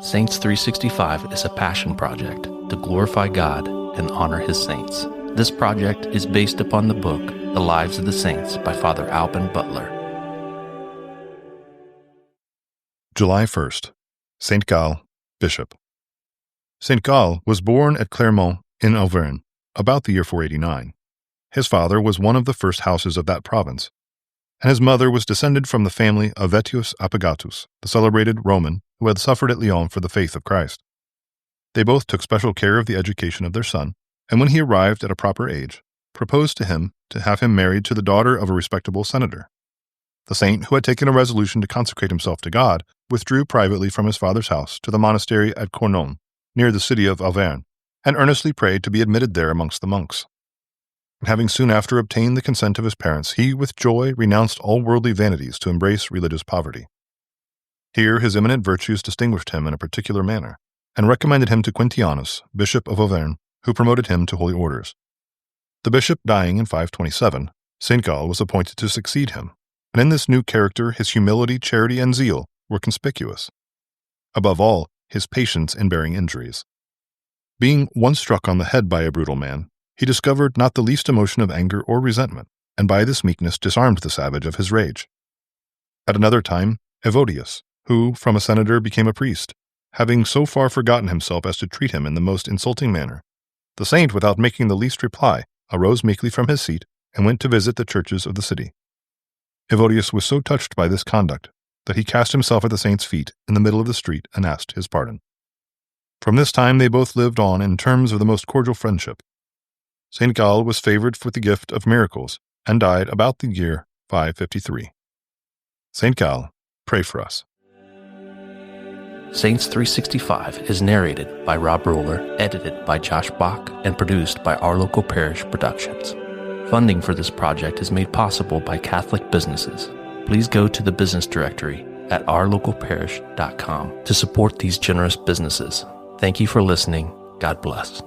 Saints 365 is a passion project to glorify God and honor His saints. This project is based upon the book, The Lives of the Saints by Father Alban Butler. July 1st. Saint Gall, Bishop. Saint Gall was born at Clermont in Auvergne, about the year 489. His father was one of the first houses of that province, and his mother was descended from the family of Vettius Apagatus, the celebrated Roman who had suffered at Lyon for the faith of Christ. They both took special care of the education of their son, and when he arrived at a proper age, proposed to him to have him married to the daughter of a respectable senator. The saint, who had taken a resolution to consecrate himself to God, withdrew privately from his father's house to the monastery at Cournon, near the city of Auvergne, and earnestly prayed to be admitted there amongst the monks. And having soon after obtained the consent of his parents, he with joy renounced all worldly vanities to embrace religious poverty. Here his eminent virtues distinguished him in a particular manner, and recommended him to Quintianus, bishop of Auvergne, who promoted him to holy orders. The bishop dying in 527, Saint Gall was appointed to succeed him, and in this new character his humility, charity, and zeal were conspicuous. Above all, his patience in bearing injuries. Being once struck on the head by a brutal man, he discovered not the least emotion of anger or resentment, and by this meekness disarmed the savage of his rage. At another time, Evodius, who from a senator became a priest, having so far forgotten himself as to treat him in the most insulting manner, the saint, without making the least reply, arose meekly from his seat and went to visit the churches of the city. Evodius was so touched by this conduct that he cast himself at the saint's feet in the middle of the street and asked his pardon. From this time they both lived on in terms of the most cordial friendship. Saint Gall was favored with the gift of miracles and died about the year 553. Saint Gall, pray for us. Saints 365 is narrated by Rob Roller, edited by Josh Bach, and produced by Our Local Parish Productions. Funding for this project is made possible by Catholic businesses. Please go to the business directory at ourlocalparish.com to support these generous businesses. Thank you for listening. God bless.